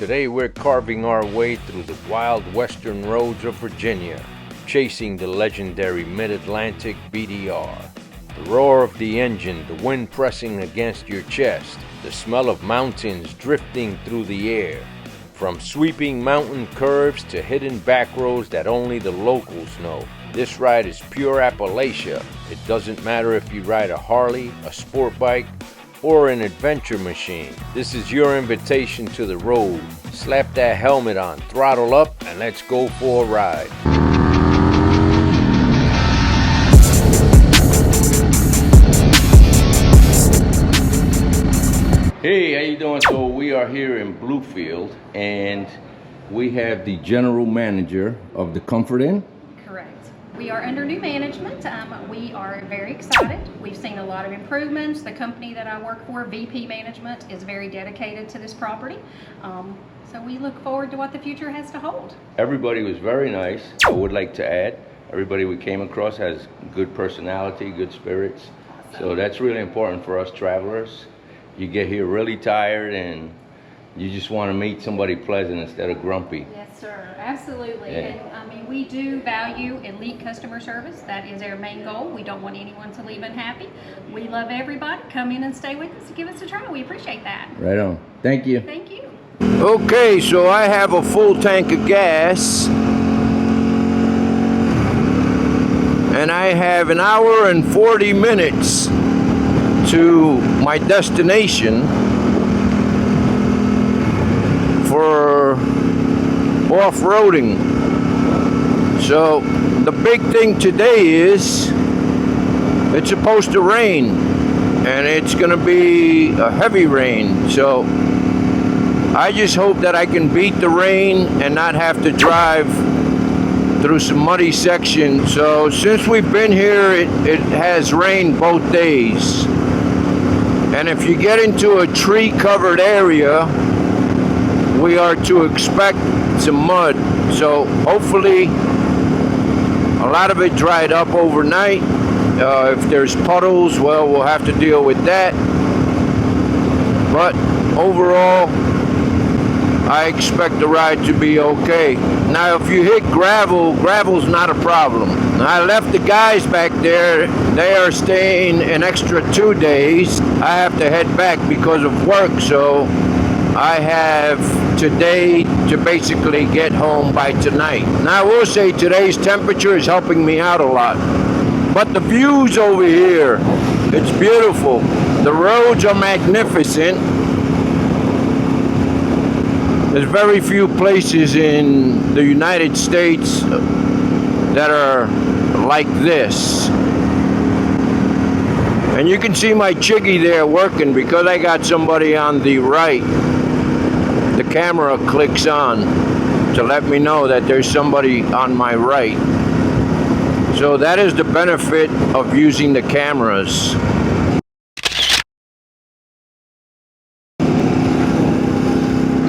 Today we're carving our way through the wild western roads of Virginia, chasing the legendary Mid-Atlantic BDR. The roar of the engine, the wind pressing against your chest, the smell of mountains drifting through the air. From sweeping mountain curves to hidden back roads that only the locals know. This ride is pure Appalachia. It doesn't matter if you ride a Harley, a sport bike, or an adventure machine. This is your invitation to the road. Slap that helmet on, throttle up, and let's go for a ride. Hey, how you doing? So we are here in Bluefield, and we have the general manager of the Comfort Inn. Correct. We are under new management. We are very excited. We've seen a lot of improvements. The company that I work for, VP Management, is very dedicated to this property. So we look forward to what the future has to hold. Everybody was very nice. I would like to add, everybody we came across has good personality, good spirits. Awesome. So that's really important for us travelers. You get here really tired and you just want to meet somebody pleasant instead of grumpy. Yes, sir. Absolutely. Yeah. And I mean, we do value elite customer service. That is our main goal. We don't want anyone to leave unhappy. We love everybody. Come in and stay with us and give us a try. We appreciate that. Right on. Thank you. Thank you. Okay, so I have a full tank of gas. And I have an hour and 40 minutes to my destination for off-roading. So the big thing today is it's supposed to rain, and it's gonna be a heavy rain. So I just hope that I can beat the rain and not have to drive through some muddy sections. So since we've been here, it has rained both days. And if you get into a tree-covered area, we are to expect some mud. So hopefully a lot of it dried up overnight. If there's puddles, well, we'll have to deal with that. But overall, I expect the ride to be okay. Now, if you hit gravel, gravel's not a problem. I left the guys back there. They are staying an extra 2 days. I have to head back because of work, so I have today to basically get home by tonight. Now, I will say today's temperature is helping me out a lot. But the views over here, it's beautiful. The roads are magnificent. There's very few places in the United States that are like this. And you can see my chiggy there working because I got somebody on the right. The camera clicks on to let me know that there's somebody on my right. So that is the benefit of using the cameras.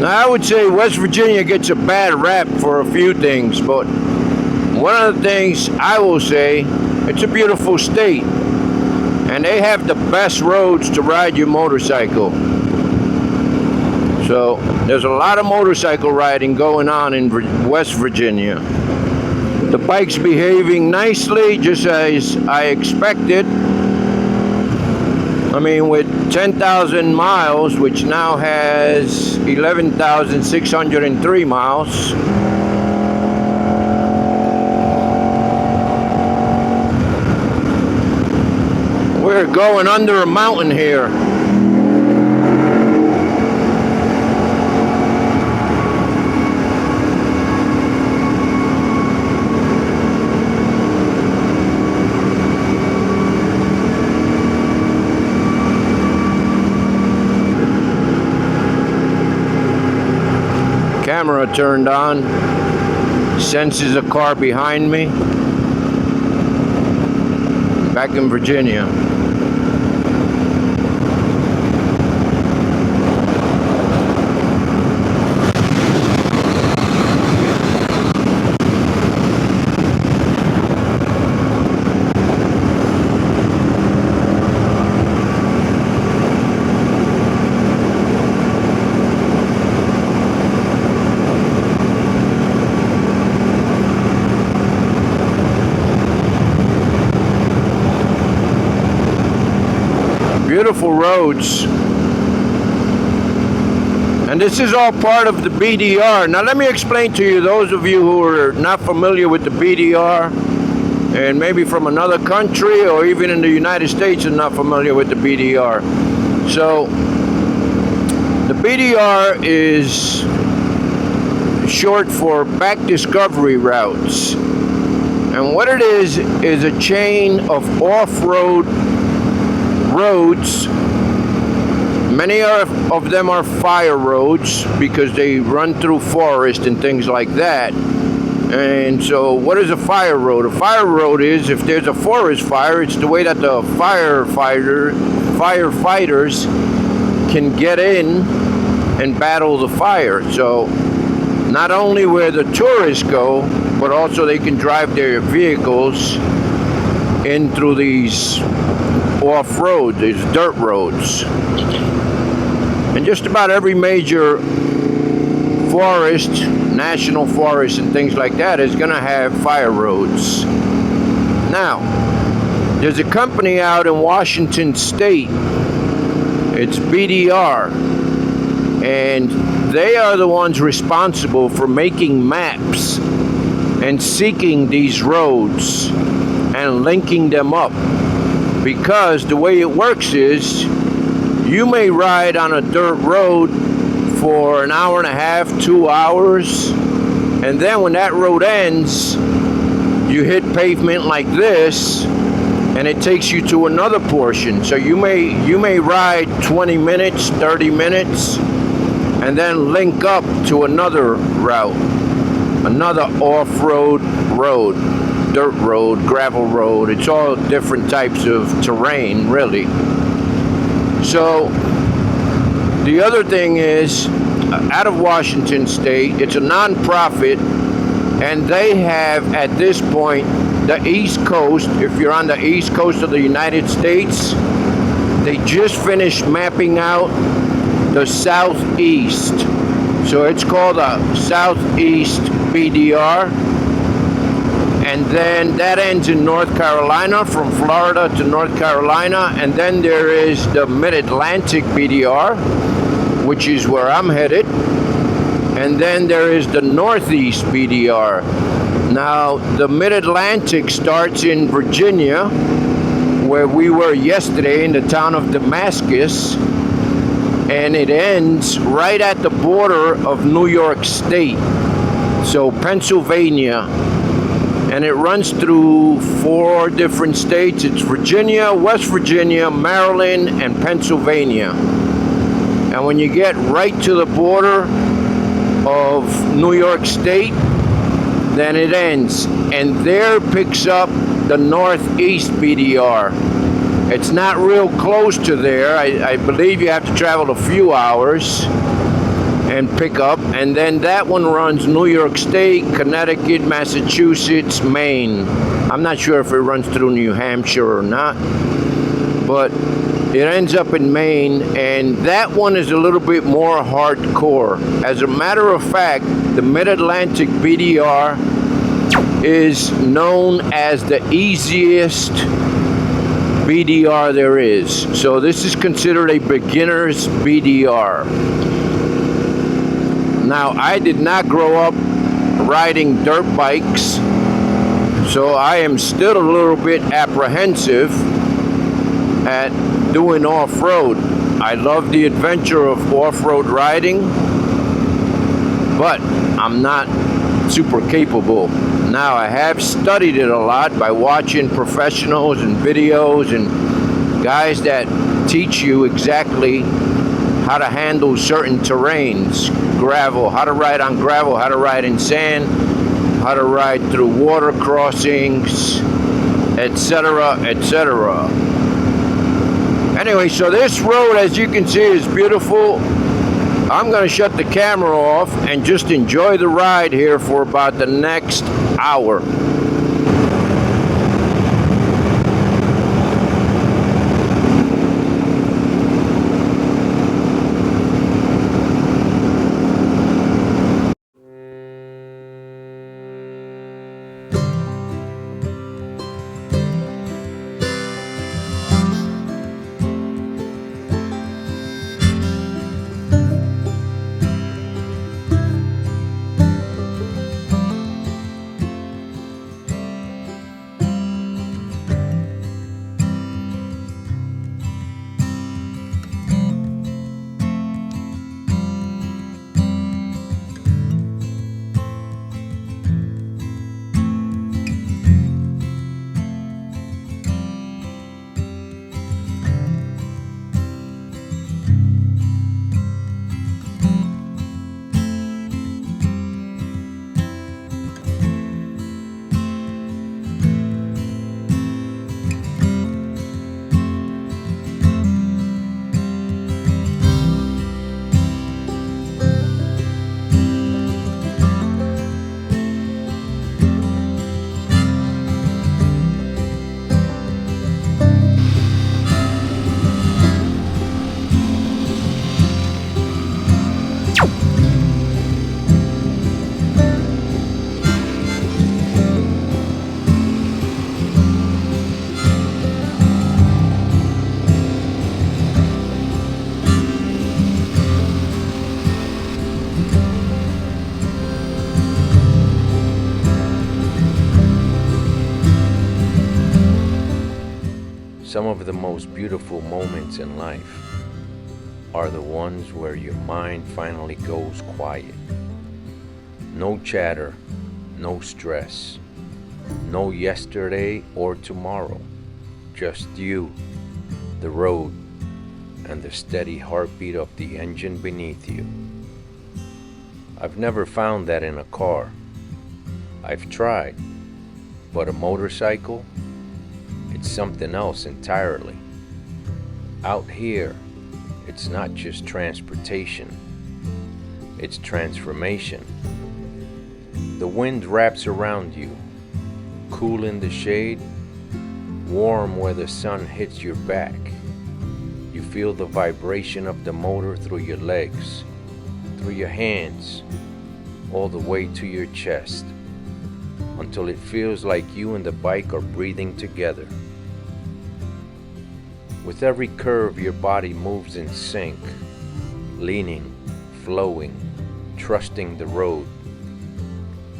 Now, I would say West Virginia gets a bad rap for a few things, but one of the things I will say, it's a beautiful state, and they have the best roads to ride your motorcycle. So there's a lot of motorcycle riding going on in West Virginia. The bike's behaving nicely, just as I expected. I mean, with 10,000 miles, which now has 11,603 miles. We're going under a mountain here. Camera turned on, senses a car behind me, back in Virginia. beautiful roads. And this is all part of the BDR. Now let me explain to you, those of you who are not familiar with the BDR, and maybe from another country or even in the United States and not familiar with the BDR. So the BDR is short for back discovery routes. And what it is a chain of off-road roads. Many of them are fire roads because they run through forest and things like that. And so what is a fire road? A fire road is, if there's a forest fire, it's the way that the firefighters can get in and battle the fire. So not only where the tourists go, but also they can drive their vehicles in through these off-road, these dirt roads. And just about every major forest, national forest and things like that is going to have fire roads. Now, there's a company out in Washington State. It's BDR. And they are the ones responsible for making maps and seeking these roads and linking them up. Because the way it works is, you may ride on a dirt road for an hour and a half, 2 hours, and then when that road ends, you hit pavement like this, and it takes you to another portion. So you may ride 20 minutes, 30 minutes, and then link up to another route, another off-road road, dirt road, gravel road. It's all different types of terrain, really. So the other thing is, out of Washington State, it's a non-profit, and they have at this point the East Coast. If you're on the East Coast of the United States, they just finished mapping out the Southeast. So it's called a Southeast BDR. And then that ends in North Carolina, from Florida to North Carolina. And then there is the Mid-Atlantic BDR, which is where I'm headed. And then there is the Northeast BDR. Now, the Mid-Atlantic starts in Virginia, where we were yesterday in the town of Damascus. And it ends right at the border of New York State. So Pennsylvania. And it runs through 4 different states. It's Virginia, West Virginia, Maryland, and Pennsylvania. And when you get right to the border of New York State, then it ends. And there picks up the Northeast BDR. It's not real close to there. I believe you have to travel a few hours and pick up, and then that one runs New York State, Connecticut, Massachusetts, Maine. I'm not sure if it runs through New Hampshire or not, but it ends up in Maine, and that one is a little bit more hardcore. As a matter of fact, the Mid-Atlantic BDR is known as the easiest BDR there is. So this is considered a beginner's BDR. Now, I did not grow up riding dirt bikes, so I am still a little bit apprehensive at doing off-road. I love the adventure of off-road riding, but I'm not super capable. Now, I have studied it a lot by watching professionals and videos and guys that teach you exactly how to handle certain terrains, gravel, how to ride on gravel, how to ride in sand, how to ride through water crossings, etc., etc. Anyway, so this road, as you can see, is beautiful. I'm going to shut the camera off and just enjoy the ride here for about the next hour. Some of the most beautiful moments in life are the ones where your mind finally goes quiet. No chatter, no stress, no yesterday or tomorrow, just you, the road, and the steady heartbeat of the engine beneath you. I've never found that in a car. I've tried, but a motorcycle, it's something else entirely. Out here, it's not just transportation, it's transformation. The wind wraps around you, cool in the shade, warm where the sun hits your back. You feel the vibration of the motor through your legs, through your hands, all the way to your chest, until it feels like you and the bike are breathing together. With every curve, your body moves in sync, leaning, flowing, trusting the road.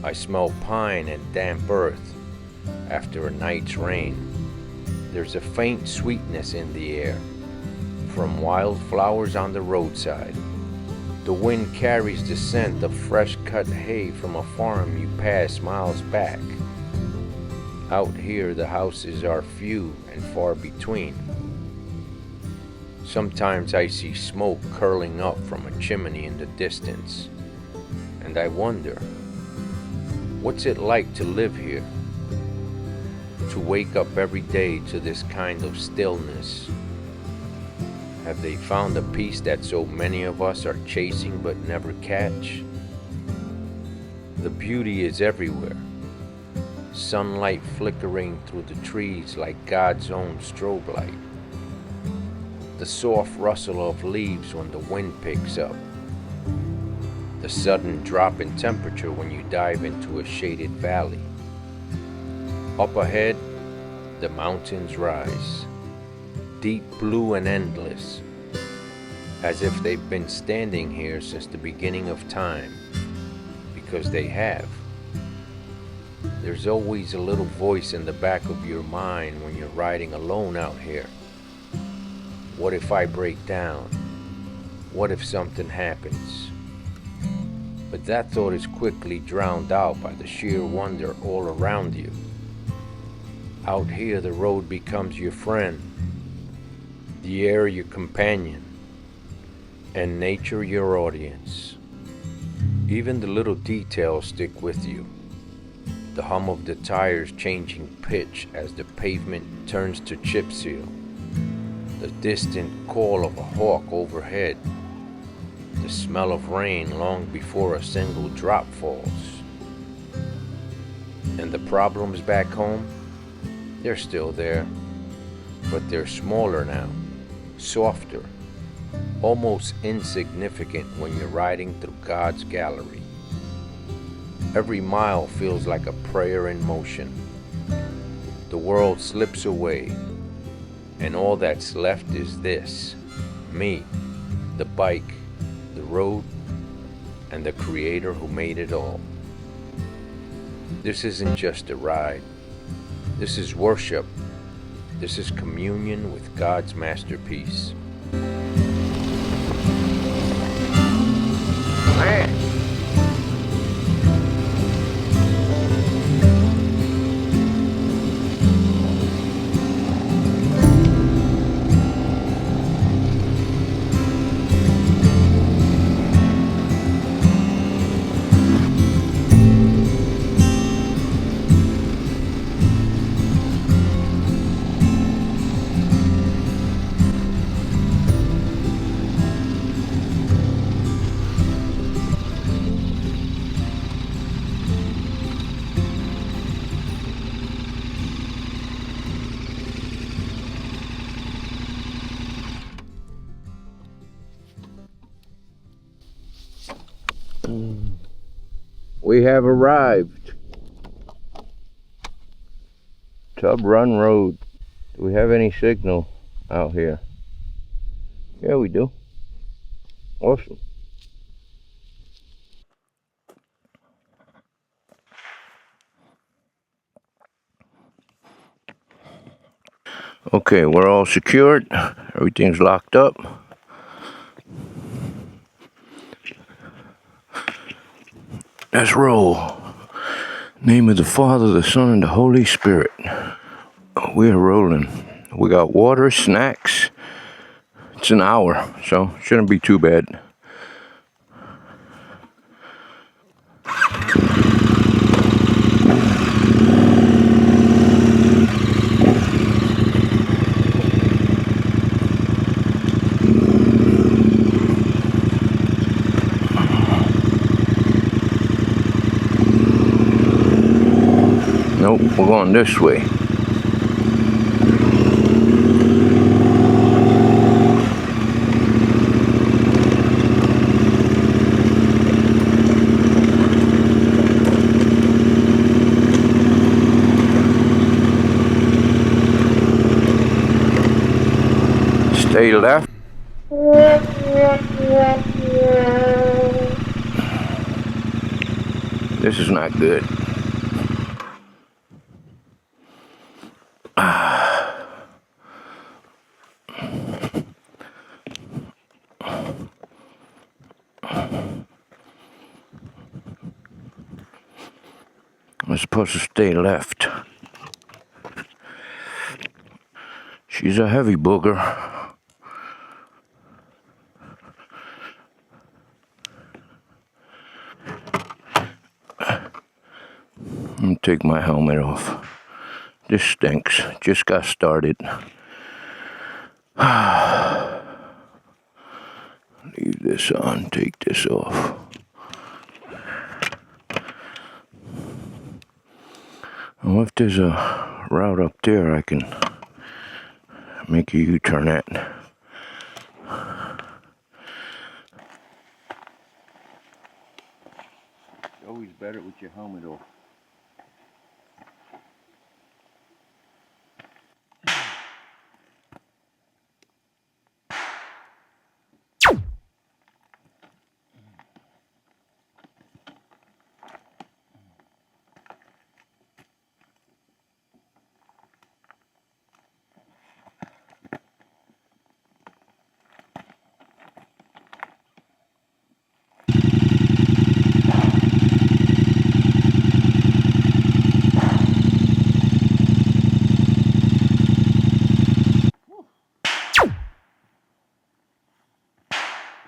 I smell pine and damp earth after a night's rain. There's a faint sweetness in the air from wildflowers on the roadside. The wind carries the scent of fresh cut hay from a farm you pass miles back. Out here, the houses are few and far between. Sometimes I see smoke curling up from a chimney in the distance, and I wonder, what's it like to live here? To wake up every day to this kind of stillness? Have they found a peace that so many of us are chasing but never catch? The beauty is everywhere. Sunlight flickering through the trees like God's own strobe light. The soft rustle of leaves when the wind picks up. The sudden drop in temperature when you dive into a shaded valley. Up ahead, the mountains rise, deep blue and endless, as if they've been standing here since the beginning of time, because they have. There's always a little voice in the back of your mind when you're riding alone out here. What if I break down? What if something happens? But that thought is quickly drowned out by the sheer wonder all around you. Out here, the road becomes your friend, the air your companion, and nature your audience. Even the little details stick with you. The hum of the tires changing pitch as the pavement turns to chip seal. The distant call of a hawk overhead. The smell of rain long before a single drop falls. And the problems back home? They're still there, but they're smaller now, softer, almost insignificant when you're riding through God's gallery. Every mile feels like a prayer in motion. The world slips away, and all that's left is this: me, the bike, the road, and the Creator who made it all. This isn't just a ride. This is worship. This is communion with God's masterpiece. Man. We have arrived. Tub Run Road. Do we have any signal out here? Yeah, we do. Awesome. Okay, we're all secured. Everything's locked up. Let's roll. Name of the Father, the Son, and the Holy Spirit. We are rolling. We got water, snacks. It's an hour, so shouldn't be too bad. Nope, we're going this way. Stay left. This is not good. I'm supposed to stay left. She's a heavy booger. I'm gonna take my helmet off. This stinks. Just got started. Leave this on, take this off. Well, if there's a route up there I can make a U-turn at. It's always better with your helmet off.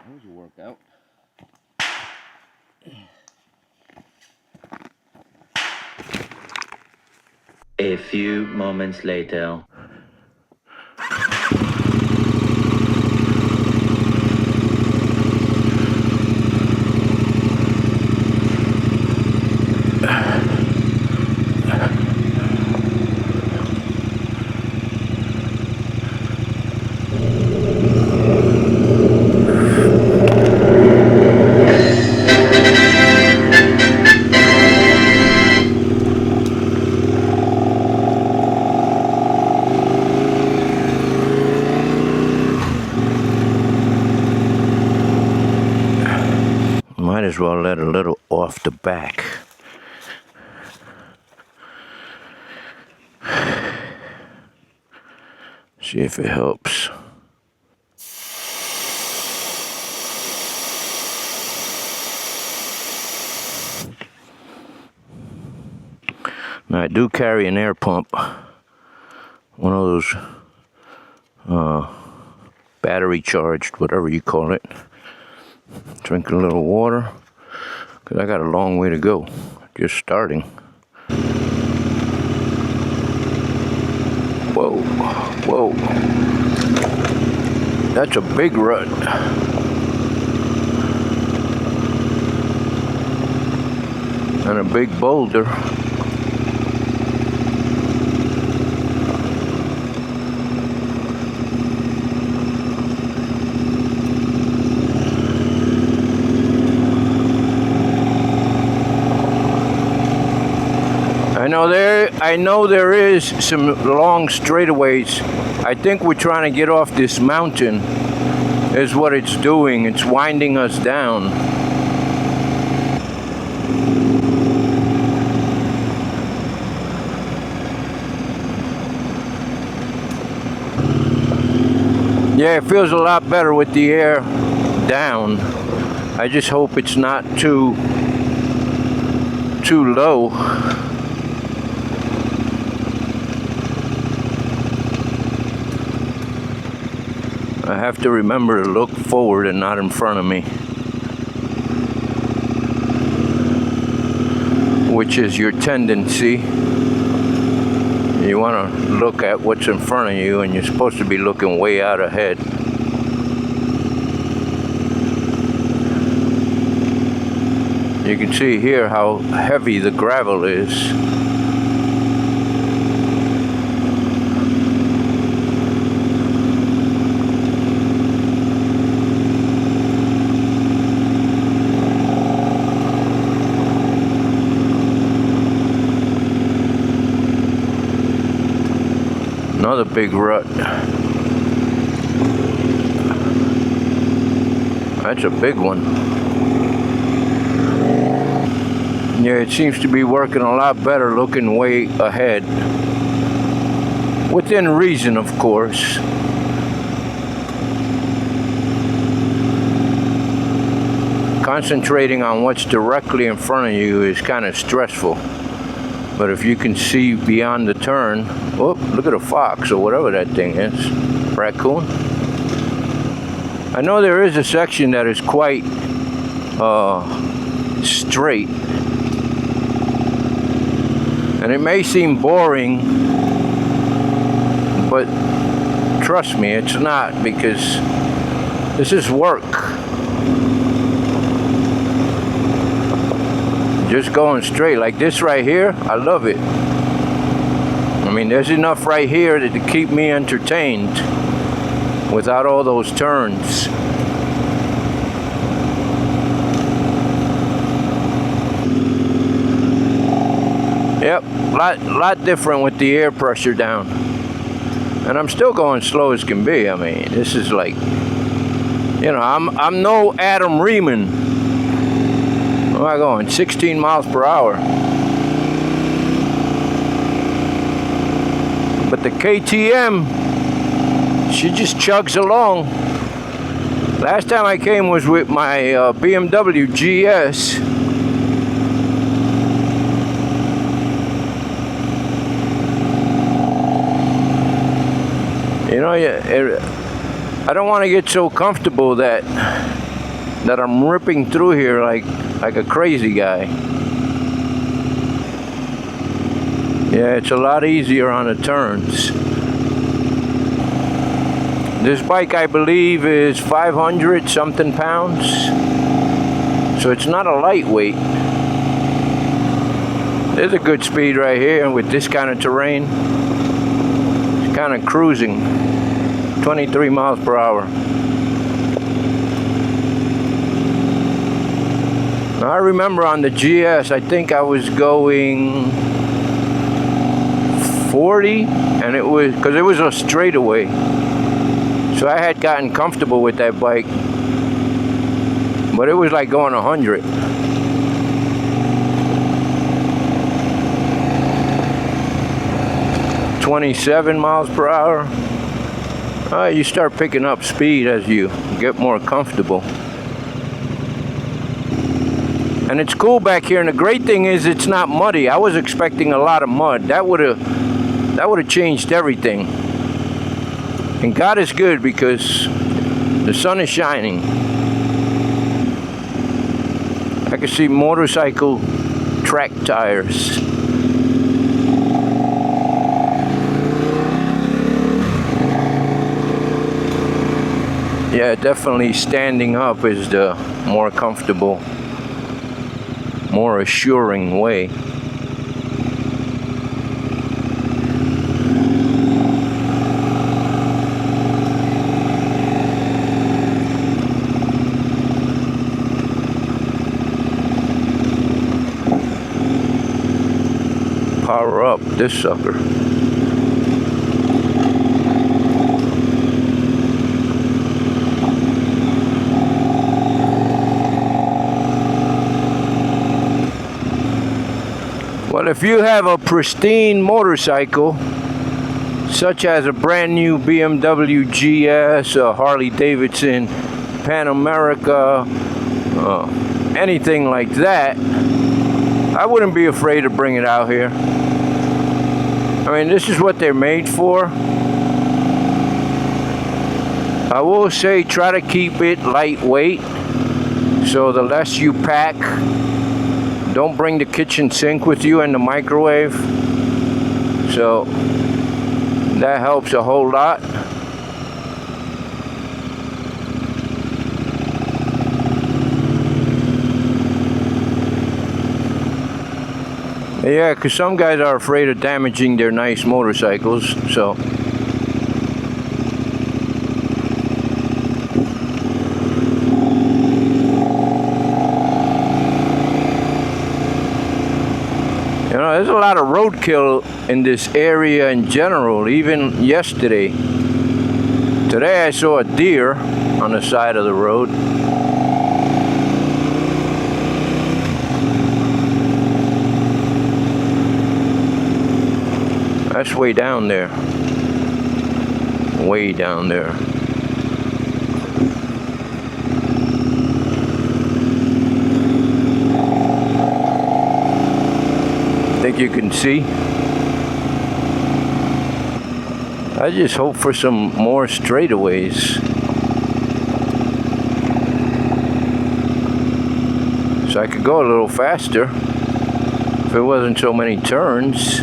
That was a workout. A few moments later. Might as well let a little off the back. See if it helps. Now I do carry an air pump. One of those battery charged, whatever you call it. Drink a little water, because I got a long way to go. Just starting. Whoa, whoa. That's a big rut. And a big boulder. I know there is some long straightaways. I think we're trying to get off this mountain is what it's doing. It's winding us down. Yeah, it feels a lot better with the air down. I just hope it's not too low. I have to remember to look forward and not in front of me, which is your tendency. You want to look at what's in front of you, and you're supposed to be looking way out ahead. You can see here how heavy the gravel is. Another big rut. That's a big one. Yeah, it seems to be working a lot better looking way ahead. Within reason, of course. Concentrating on what's directly in front of you is kind of stressful. But if you can see beyond the turn, oh, look at a fox or whatever that thing is. Raccoon. I know there is a section that is quite straight. And it may seem boring, but trust me, it's not, because this is work. Just going straight like this right here, I love it. I mean, there's enough right here to keep me entertained without all those turns. Yep, lot different with the air pressure down. And I'm still going slow as can be. I mean, this is like, you know, I'm no Adam Riemann. Where am I going? 16 miles per hour. But the KTM, she just chugs along. Last time I came was with my BMW GS. You know, I don't want to get so comfortable that I'm ripping through here like a crazy guy. Yeah, it's a lot easier on the turns. This bike, I believe, is 500 something pounds, so it's not a lightweight. There's a good speed right here with this kind of terrain. It's kind of cruising, 23 miles per hour. Now, I remember on the GS, I think I was going 40, and it was, because it was a straightaway. So I had gotten comfortable with that bike, but it was like going 100. $27 miles per hour. You start picking up speed as you get more comfortable. And it's cool back here, and the great thing is it's not muddy. I was expecting a lot of mud. That would have changed everything. And God is good because the sun is shining. I can see motorcycle track tires. Yeah, definitely standing up is the more comfortable, more assuring way. Power up this sucker. Well, if you have a pristine motorcycle, such as a brand new BMW GS, a Harley Davidson Pan America, anything like that, I wouldn't be afraid to bring it out here. I mean, this is what they're made for. I will say try to keep it lightweight, so the less you pack. Don't bring the kitchen sink with you and the microwave, so that helps a whole lot. Yeah, because some guys are afraid of damaging their nice motorcycles, so. You know, there's a lot of roadkill in this area in general, even yesterday. Today I saw a deer on the side of the road. That's way down there. Way down there. Think you can see? I just hope for some more straightaways, so I could go a little faster if it wasn't so many turns.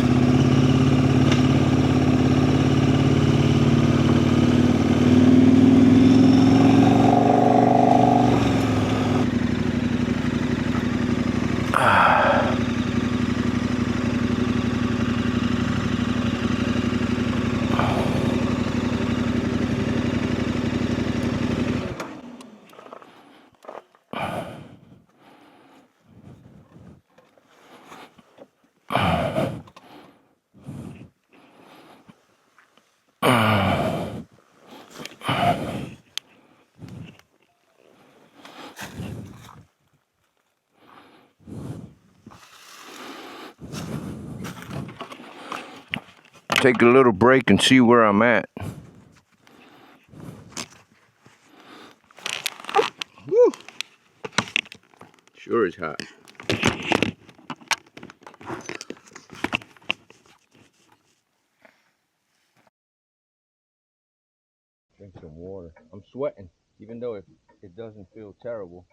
Take a little break and see where I'm at. Woo. Sure is hot. Drink some water. I'm sweating, even though it doesn't feel terrible.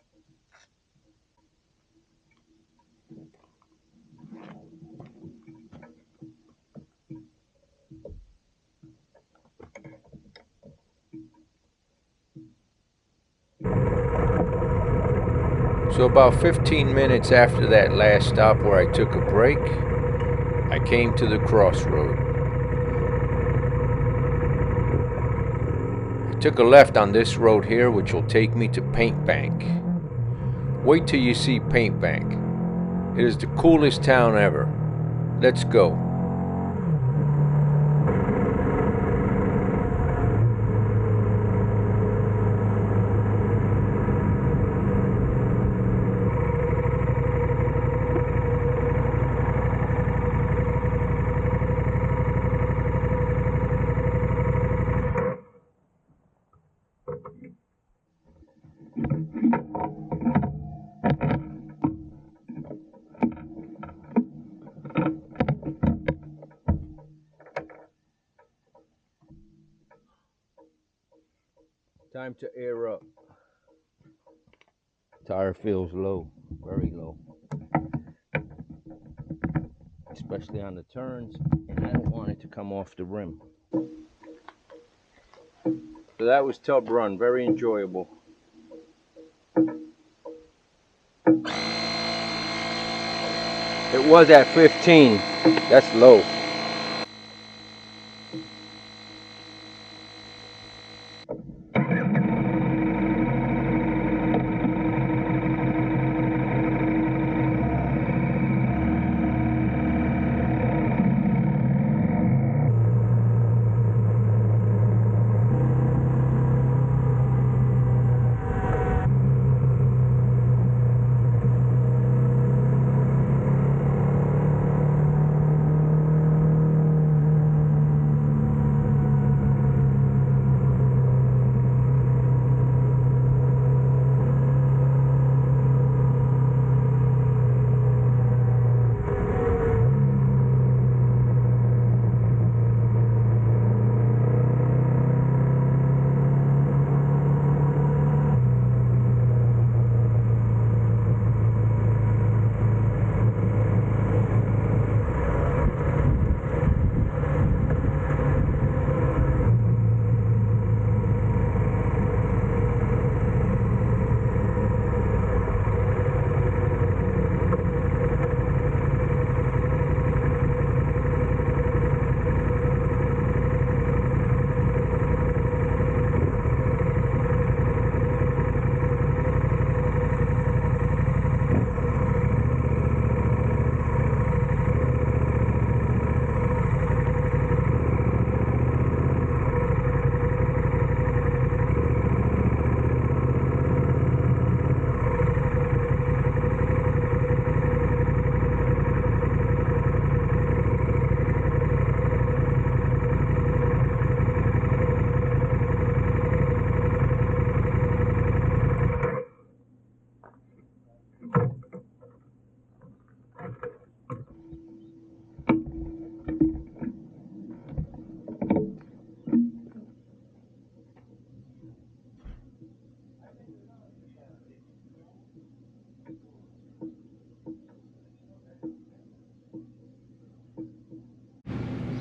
So about 15 minutes after that last stop where I took a break, I came to the crossroad. I took a left on this road here, which will take me to Paint Bank. Wait till you see Paint Bank. It is the coolest town ever. Let's go. Time to air up. Tire feels low, very low. Especially on the turns, and I don't want it to come off the rim. So that was Tub Run, very enjoyable. It was at 15, that's low.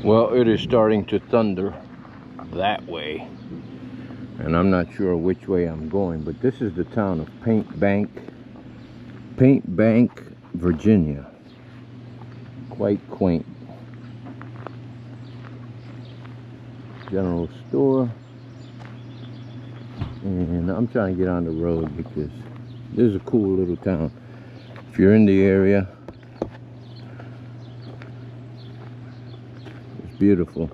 Well, it is starting to thunder that way, and I'm not sure which way I'm going, but this is the town of Paint Bank, Virginia. Quite quaint. General store, and I'm trying to get on the road because this is a cool little town. If you're in the area, it's beautiful,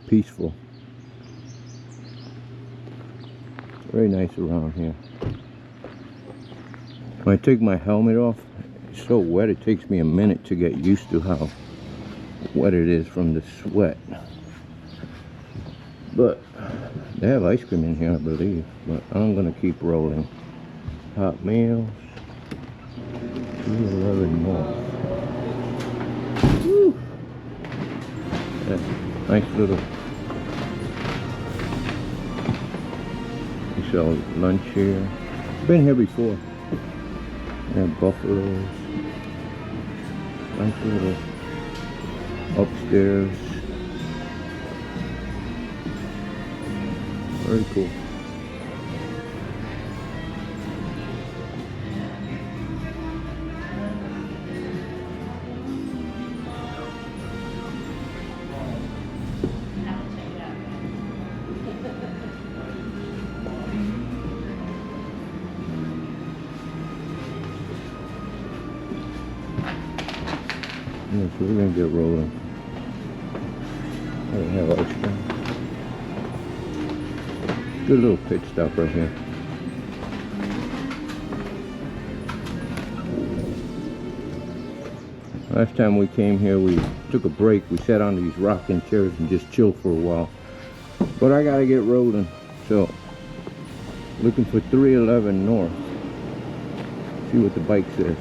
peaceful, very nice around here. When I take my helmet off, it's so wet it takes me a minute to get used to how wet it is from the sweat. But they have ice cream in here, I believe. But I'm gonna keep rolling. Hot meals. 211 more. Woo. Yeah, nice little. We sell lunch here. Been here before. They have buffaloes. Nice little upstairs. Very cool. Yeah, so we're gonna get rolling. I don't have ice cream. Good little pit stop right here. Last time we came here, we took a break. We sat on these rocking chairs and just chilled for a while. But I gotta get rolling. So, looking for 311 North. See what the bike says.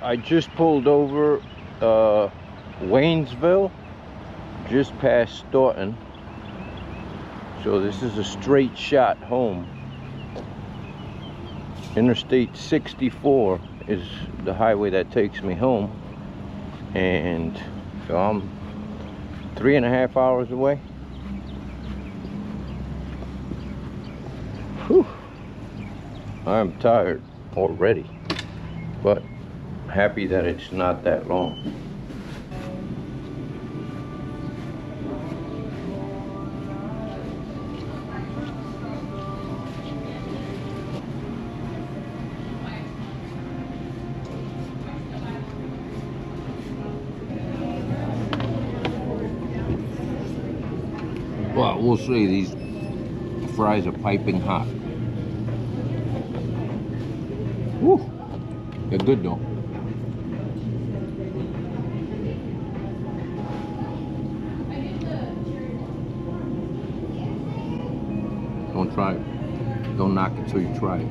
I just pulled over Waynesville, just past Staunton. So this is a straight shot home. Interstate 64 is the highway that takes me home. And so I'm 3.5 hours away. Whew. I'm tired already, but happy that it's not that long. Well, we'll say these fries are piping hot. Woo! They're good though. Don't try it. Don't knock it till you try it.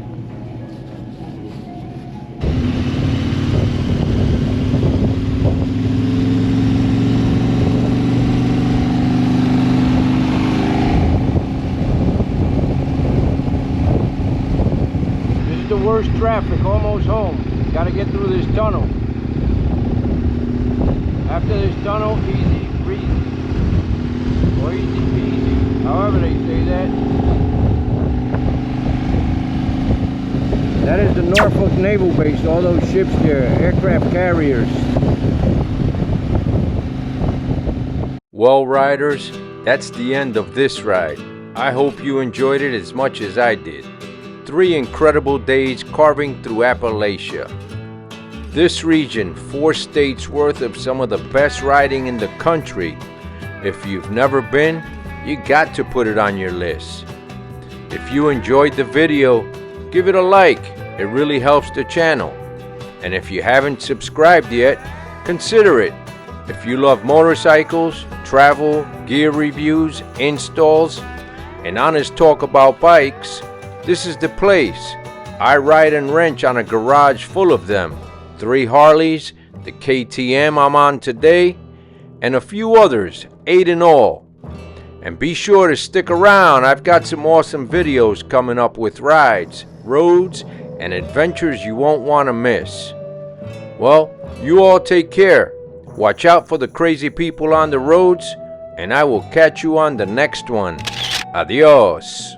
This is the worst traffic, almost home. Gotta get through this tunnel. After this tunnel, easy breezy. Or easy peasy. However they say that. That is the Norfolk Naval Base, all those ships there, aircraft carriers. Well, riders, that's the end of this ride. I hope you enjoyed it as much as I did. 3 incredible days carving through Appalachia. This region, 4 states worth of some of the best riding in the country. If you've never been, you got to put it on your list. If you enjoyed the video, give it a like. It really helps the channel. And if you haven't subscribed yet, consider it. If you love motorcycles, travel, gear reviews, installs, and honest talk about bikes, this is the place. I ride and wrench on a garage full of them. 3 Harleys, the KTM I'm on today, and a few others, 8 in all. And be sure to stick around. I've got some awesome videos coming up with rides, roads, and adventures you won't want to miss. Well, you all take care. Watch out for the crazy people on the roads, and I will catch you on the next one. Adios.